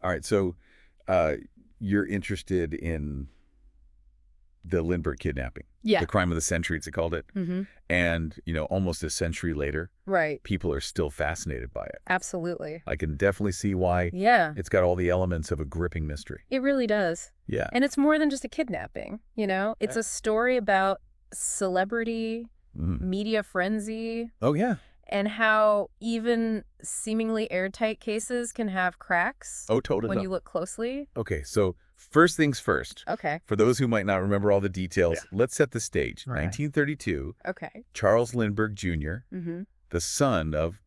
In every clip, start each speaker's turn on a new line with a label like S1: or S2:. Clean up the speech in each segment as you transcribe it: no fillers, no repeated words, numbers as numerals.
S1: All right, so uh, you're interested in the Lindbergh kidnapping.
S2: Yeah.
S1: The crime of the century, it's called it.
S2: Mm-hmm.
S1: And, almost a century later,
S2: Right.
S1: people are still fascinated by it.
S2: Absolutely.
S1: I can definitely see why
S2: Yeah.
S1: it's got all the elements of a gripping mystery.
S2: It really does.
S1: Yeah.
S2: And it's more than just a kidnapping, It's a story about celebrity, media frenzy,
S1: Oh, yeah.
S2: and how even seemingly airtight cases can have cracks
S1: Oh, totally.
S2: when you look closely.
S1: Okay, so first things first.
S2: Okay.
S1: For those who might not remember all the details, let's set the stage.
S2: Right.
S1: 1932,
S2: Okay.
S1: Charles Lindbergh Jr.,
S2: Mm-hmm.
S1: the son of,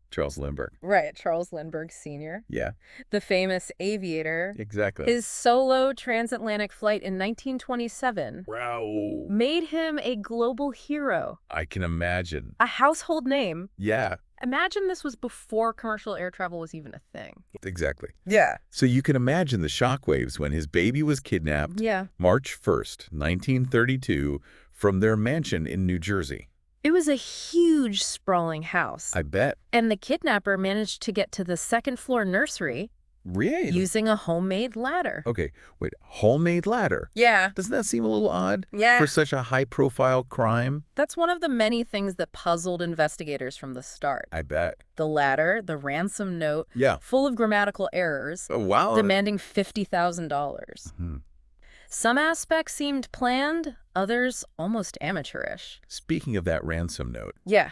S1: Charles Lindbergh.
S2: Right. Charles Lindbergh Sr.,
S1: Yeah,
S2: the famous aviator.
S1: exactly.
S2: His solo transatlantic flight in 1927
S1: Wow.
S2: made him a global hero,
S1: I can imagine.
S2: a household name.
S1: Yeah,
S2: Imagine this was before commercial air travel was even a thing.
S1: exactly.
S2: Yeah.
S1: So you can imagine the shockwaves when his baby was kidnapped
S2: Yeah.
S1: March 1st, 1932, from their mansion in New Jersey.
S2: It was a huge, sprawling house.
S1: I bet.
S2: And the kidnapper managed to get to the second-floor nursery
S1: Really?
S2: using a homemade ladder.
S1: Okay, wait, homemade ladder?
S2: Yeah.
S1: Doesn't that seem a little odd
S2: Yeah.
S1: for such a high-profile crime?
S2: That's one of the many things that puzzled investigators from the start.
S1: I bet.
S2: The ladder, the ransom note,
S1: Yeah.
S2: full of grammatical errors,
S1: Oh, wow.
S2: demanding $50,000.
S1: Hmm.
S2: Some aspects seemed planned, others almost amateurish.
S1: Speaking of that ransom note,
S2: Yeah.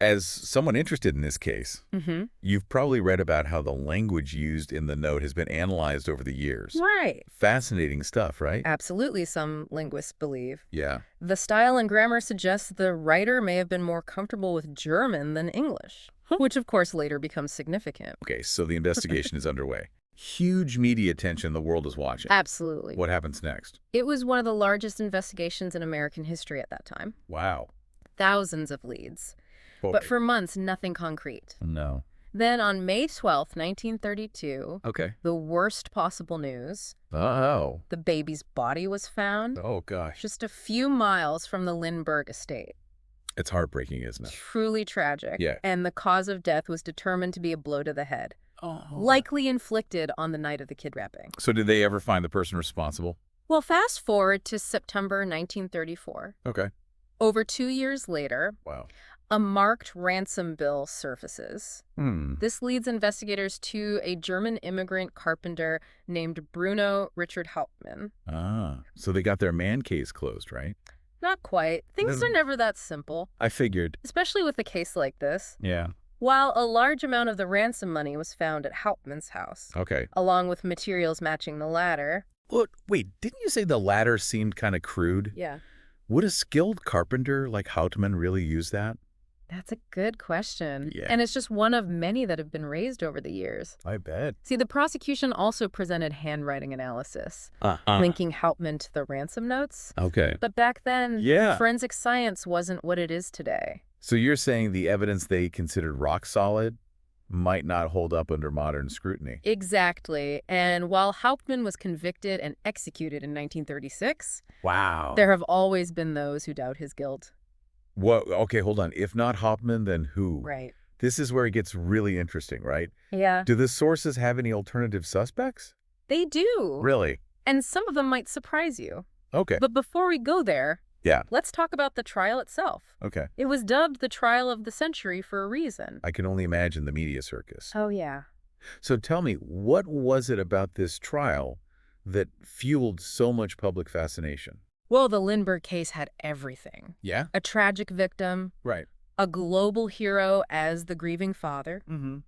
S1: as someone interested in this case,
S2: Mm-hmm.
S1: you've probably read about how the language used in the note has been analyzed over the years.
S2: Right.
S1: Fascinating stuff, right?
S2: Absolutely, some linguists believe.
S1: Yeah.
S2: The style and grammar suggests the writer may have been more comfortable with German than English, which of course later becomes significant.
S1: Okay, so the investigation is underway. Huge media attention the world is watching.
S2: Absolutely.
S1: What happens next?
S2: It was one of the largest investigations in American history at that time.
S1: Wow.
S2: Thousands of leads.
S1: Okay.
S2: But for months, nothing concrete.
S1: No.
S2: Then on May 12th, 1932,
S1: Okay.
S2: the worst possible news,
S1: Oh.
S2: the baby's body was found
S1: Oh, gosh.
S2: just a few miles from the Lindbergh estate.
S1: It's heartbreaking, isn't it?
S2: Truly tragic.
S1: Yeah.
S2: And the cause of death was determined to be a blow to the head,
S1: Oh.
S2: likely inflicted on the night of the kidnapping.
S1: So did they ever find the person responsible?
S2: Well, fast forward to September 1934.
S1: Okay.
S2: Over 2 years later,
S1: Wow.
S2: a marked ransom bill surfaces.
S1: Hmm.
S2: This leads investigators to a German immigrant carpenter named Bruno Richard Hauptmann.
S1: Ah. So they got their man case closed, right?
S2: Not quite. Things are never that simple,
S1: I figured.
S2: especially with a case like this.
S1: Yeah.
S2: While a large amount of the ransom money was found at Hauptmann's house,
S1: Okay.
S2: along with materials matching the ladder.
S1: Look, wait, didn't you say the ladder seemed kind of crude?
S2: Yeah.
S1: Would a skilled carpenter like Hauptmann really use that?
S2: That's a good question.
S1: Yeah.
S2: And it's just one of many that have been raised over the years.
S1: I bet.
S2: See, the prosecution also presented handwriting analysis, linking Hauptmann to the ransom notes.
S1: Okay.
S2: But back then,
S1: Yeah.
S2: forensic science wasn't what it is today.
S1: So you're saying the evidence they considered rock solid might not hold up under modern scrutiny?
S2: Exactly. And while Hauptmann was convicted and executed in 1936,
S1: Wow.
S2: there have always been those who doubt his guilt.
S1: What? Okay, hold on. If not Hauptmann, then who?
S2: Right.
S1: This is where it gets really interesting, right?
S2: Yeah.
S1: Do the sources have any alternative suspects?
S2: They do.
S1: Really?
S2: And some of them might surprise you.
S1: Okay.
S2: But before we go there,
S1: Yeah.
S2: let's talk about the trial itself.
S1: Okay.
S2: It was dubbed the trial of the century for a reason.
S1: I can only imagine the media circus.
S2: Oh, yeah.
S1: So tell me, what was it about this trial that fueled so much public fascination?
S2: Well, the Lindbergh case had everything.
S1: Yeah?
S2: A tragic victim,
S1: Right.
S2: a global hero as the grieving father,
S1: Mm-hmm.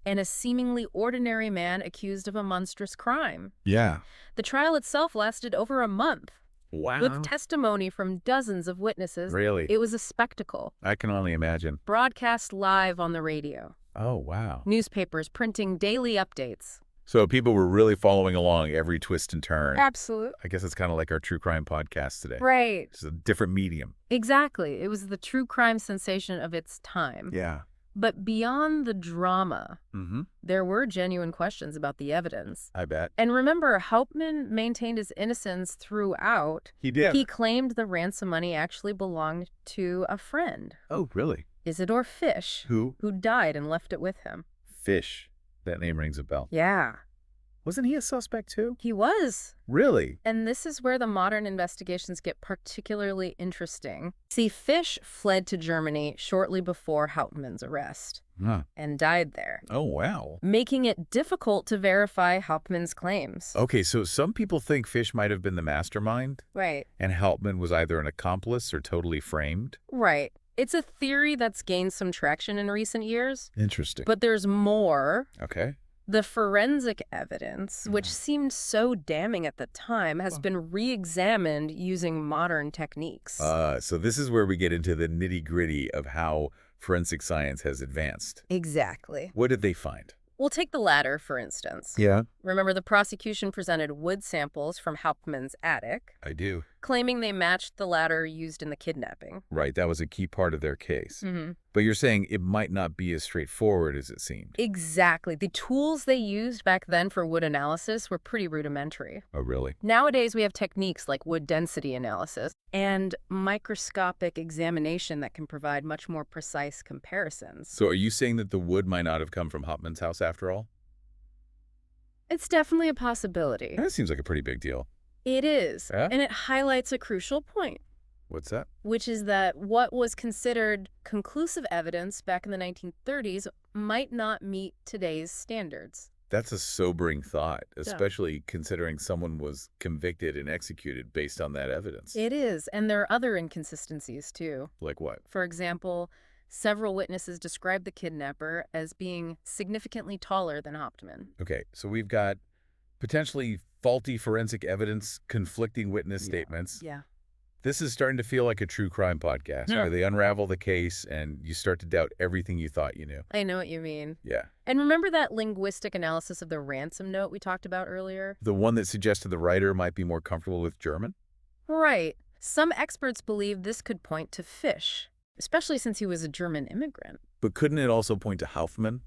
S2: and a seemingly ordinary man accused of a monstrous crime.
S1: Yeah.
S2: The trial itself lasted over a month.
S1: Wow.
S2: With testimony from dozens of witnesses.
S1: Really?
S2: It was a spectacle.
S1: I can only imagine.
S2: Broadcast live on the radio.
S1: Oh, wow.
S2: Newspapers printing daily updates.
S1: So people were really following along every twist and turn.
S2: Absolutely.
S1: I guess it's kind of like our true crime podcast today.
S2: Right.
S1: It's a different medium.
S2: Exactly. It was the true crime sensation of its time.
S1: Yeah.
S2: But beyond the drama,
S1: Mm-hmm.
S2: there were genuine questions about the evidence.
S1: I bet.
S2: And remember, Hauptmann maintained his innocence throughout.
S1: He did.
S2: He claimed the ransom money actually belonged to a friend,
S1: Oh, really?
S2: Isidore Fish,
S1: Who?
S2: who died and left it with him.
S1: Fish. That name rings a bell.
S2: Yeah.
S1: Wasn't he a suspect too?
S2: He was.
S1: Really?
S2: And this is where the modern investigations get particularly interesting. See, Fish fled to Germany shortly before Hauptmann's arrest
S1: Huh.
S2: and died there,
S1: Oh, wow.
S2: making it difficult to verify Hauptmann's claims.
S1: Okay, so some people think Fish might have been the mastermind,
S2: Right.
S1: and Hauptmann was either an accomplice or totally framed.
S2: Right. It's a theory that's gained some traction in recent years,
S1: Interesting.
S2: but there's more.
S1: Okay.
S2: The forensic evidence, which seemed so damning at the time, has been re-examined using modern techniques.
S1: So this is where we get into the nitty-gritty of how forensic science has advanced.
S2: Exactly.
S1: What did they find?
S2: We'll take the latter, for instance.
S1: Yeah,
S2: Remember, the prosecution presented wood samples from Hauptmann's attic,
S1: I do.
S2: claiming they matched the ladder used in the kidnapping.
S1: Right, that was a key part of their case.
S2: Mm-hmm.
S1: But you're saying it might not be as straightforward as it seemed.
S2: Exactly. The tools they used back then for wood analysis were pretty rudimentary.
S1: Oh, really?
S2: Nowadays, we have techniques like wood density analysis and microscopic examination that can provide much more precise comparisons.
S1: So are you saying that the wood might not have come from Hauptmann's house after all?
S2: It's definitely a possibility.
S1: That seems like a pretty big deal.
S2: It is.
S1: Yeah?
S2: And it highlights a crucial point,
S1: What's that?
S2: which is that what was considered conclusive evidence back in the 1930s might not meet today's standards.
S1: That's a sobering thought, especially considering someone was convicted and executed based on that evidence.
S2: It is, and there are other inconsistencies, too.
S1: Like what?
S2: For example, several witnesses described the kidnapper as being significantly taller than Hauptmann.
S1: Okay, so we've got potentially faulty forensic evidence, conflicting witness statements.
S2: Yeah.
S1: This is starting to feel like a true crime podcast where they unravel the case and you start to doubt everything you thought you knew.
S2: I know what you mean.
S1: Yeah.
S2: And remember that linguistic analysis of the ransom note we talked about earlier?
S1: The one that suggested the writer might be more comfortable with German?
S2: Right. Some experts believe this could point to Fish, especially since he was a German immigrant.
S1: But couldn't it also point to Hauptmann?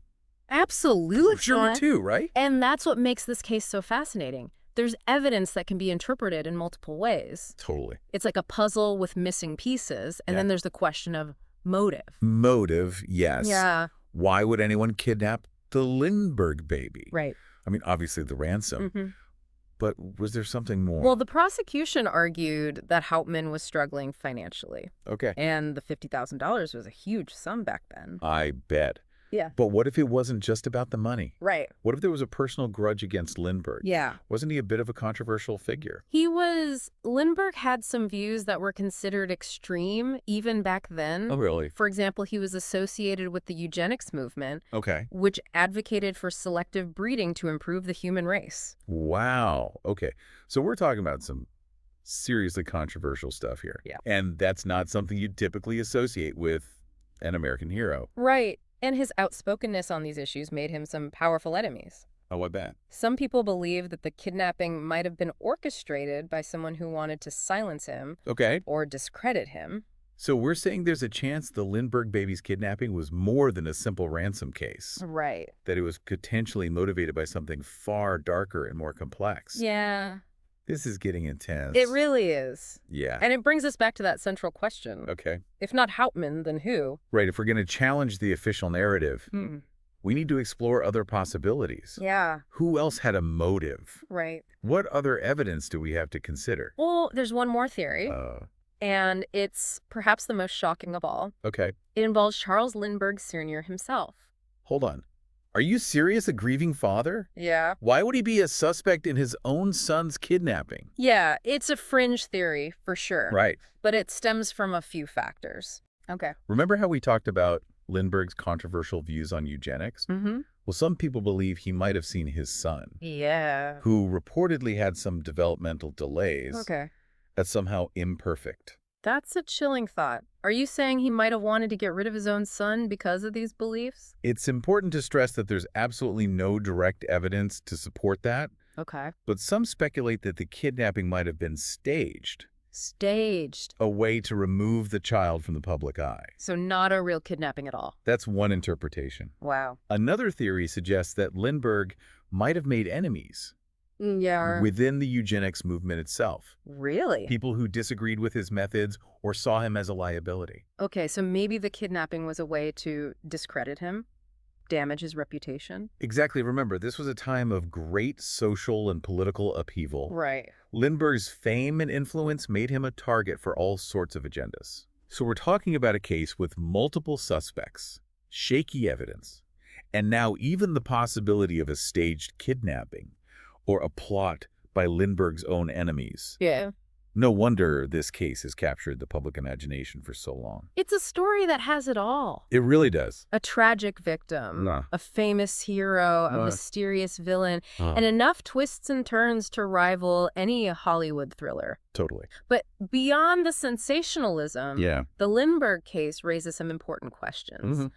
S2: Absolutely.
S1: German too, right?
S2: And that's what makes this case so fascinating. There's evidence that can be interpreted in multiple ways.
S1: Totally.
S2: It's like a puzzle with missing pieces, and then there's the question of motive.
S1: Motive, yes.
S2: Yeah.
S1: Why would anyone kidnap the Lindbergh baby?
S2: Right.
S1: I mean, obviously the ransom, but was there something more?
S2: Well, the prosecution argued that Hauptmann was struggling financially,
S1: okay.
S2: and the $50,000 was a huge sum back then.
S1: I bet.
S2: Yeah.
S1: But what if it wasn't just about the money?
S2: Right.
S1: What if there was a personal grudge against Lindbergh?
S2: Yeah.
S1: Wasn't he a bit of a controversial figure?
S2: Lindbergh had some views that were considered extreme even back then.
S1: Oh, really?
S2: For example, he was associated with the eugenics movement,
S1: Okay.
S2: which advocated for selective breeding to improve the human race.
S1: Wow. Okay. So we're talking about some seriously controversial stuff here.
S2: Yeah.
S1: And that's not something you'd typically associate with an American hero.
S2: Right. And his outspokenness on these issues made him some powerful enemies.
S1: Oh, I bet.
S2: Some people believe that the kidnapping might have been orchestrated by someone who wanted to silence him
S1: Okay.
S2: or discredit him.
S1: So we're saying there's a chance the Lindbergh baby's kidnapping was more than a simple ransom case.
S2: Right.
S1: That it was potentially motivated by something far darker and more complex.
S2: Yeah.
S1: This is getting intense.
S2: It really is.
S1: Yeah.
S2: And it brings us back to that central question.
S1: Okay.
S2: If not Hauptmann, then who?
S1: Right. If we're going to challenge the official narrative, we need to explore other possibilities.
S2: Yeah.
S1: Who else had a motive?
S2: Right.
S1: What other evidence do we have to consider?
S2: Well, there's one more theory, and it's perhaps the most shocking of all.
S1: Okay.
S2: It involves Charles Lindbergh Jr. himself.
S1: Hold on. Are you serious? A grieving father?
S2: Yeah.
S1: Why would he be a suspect in his own son's kidnapping?
S2: Yeah, it's a fringe theory for sure.
S1: Right.
S2: But it stems from a few factors. Okay.
S1: Remember how we talked about Lindbergh's controversial views on eugenics?
S2: Mm-hmm.
S1: Well, some people believe he might have seen his son,
S2: Yeah.
S1: who reportedly had some developmental delays,
S2: Okay.
S1: as somehow imperfect.
S2: That's a chilling thought. Are you saying he might have wanted to get rid of his own son because of these beliefs?
S1: It's important to stress that there's absolutely no direct evidence to support that,
S2: Okay.
S1: but some speculate that the kidnapping might have been staged,
S2: Staged.
S1: a way to remove the child from the public eye.
S2: So not a real kidnapping at all.
S1: That's one interpretation.
S2: Wow.
S1: Another theory suggests that Lindbergh might have made enemies
S2: Yeah.
S1: within the eugenics movement itself.
S2: Really?
S1: People who disagreed with his methods or saw him as a liability.
S2: Okay, so maybe the kidnapping was a way to discredit him? damage his reputation.
S1: Exactly. Remember, this was a time of great social and political upheaval.
S2: Right.
S1: Lindbergh's fame and influence made him a target for all sorts of agendas. So we're talking about a case with multiple suspects, shaky evidence, and now even the possibility of a staged kidnapping or a plot by Lindbergh's own enemies.
S2: Yeah.
S1: No wonder this case has captured the public imagination for so long.
S2: It's a story that has it all.
S1: It really does.
S2: A tragic victim,
S1: Nah.
S2: a famous hero, a mysterious villain, and enough twists and turns to rival any Hollywood thriller.
S1: Totally.
S2: But beyond the sensationalism,
S1: Yeah.
S2: the Lindbergh case raises some important questions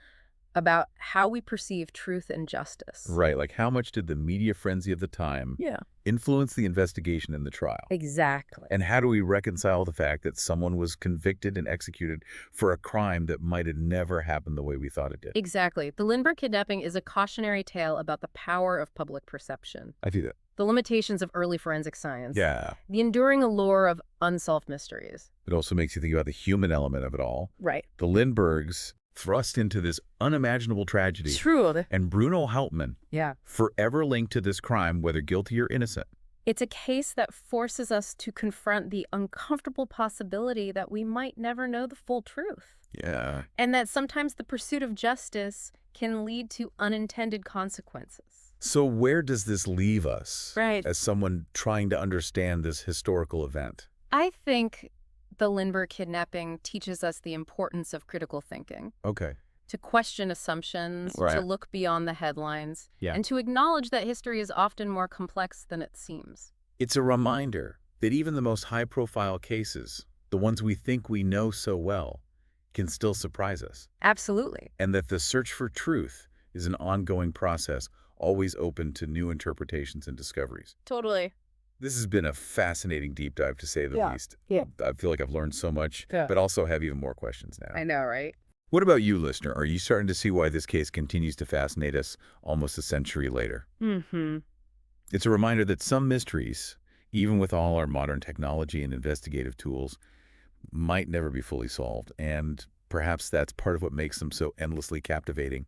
S2: about how we perceive truth and justice.
S1: Right, like how much did the media frenzy of the time influence the investigation in the trial?
S2: Exactly.
S1: And how do we reconcile the fact that someone was convicted and executed for a crime that might have never happened the way we thought it did?
S2: Exactly. The Lindbergh kidnapping is a cautionary tale about the power of public perception,
S1: I see that.
S2: the limitations of early forensic science,
S1: Yeah.
S2: the enduring allure of unsolved mysteries.
S1: It also makes you think about the human element of it all.
S2: Right.
S1: The Lindberghs thrust into this unimaginable tragedy.
S2: True.
S1: And Bruno Hauptmann,
S2: Yeah.
S1: forever linked to this crime, whether guilty or innocent.
S2: It's a case that forces us to confront the uncomfortable possibility that we might never know the full truth.
S1: Yeah.
S2: And that sometimes the pursuit of justice can lead to unintended consequences.
S1: So where does this leave us
S2: Right.
S1: as someone trying to understand this historical event?
S2: I think the Lindbergh kidnapping teaches us the importance of critical thinking,
S1: Okay.
S2: to question assumptions,
S1: Right.
S2: to look beyond the headlines,
S1: Yeah.
S2: and to acknowledge that history is often more complex than it seems.
S1: It's a reminder that even the most high-profile cases, the ones we think we know so well, can still surprise us.
S2: Absolutely.
S1: And that the search for truth is an ongoing process, always open to new interpretations and discoveries.
S2: Totally.
S1: This has been a fascinating deep dive, to say the least.
S2: Yeah.
S1: I feel like I've learned so much,
S2: Yeah.
S1: but also have even more questions now.
S2: I know, right?
S1: What about you, listener? Are you starting to see why this case continues to fascinate us almost a century later?
S2: Mm-hmm.
S1: It's a reminder that some mysteries, even with all our modern technology and investigative tools, might never be fully solved, and perhaps that's part of what makes them so endlessly captivating.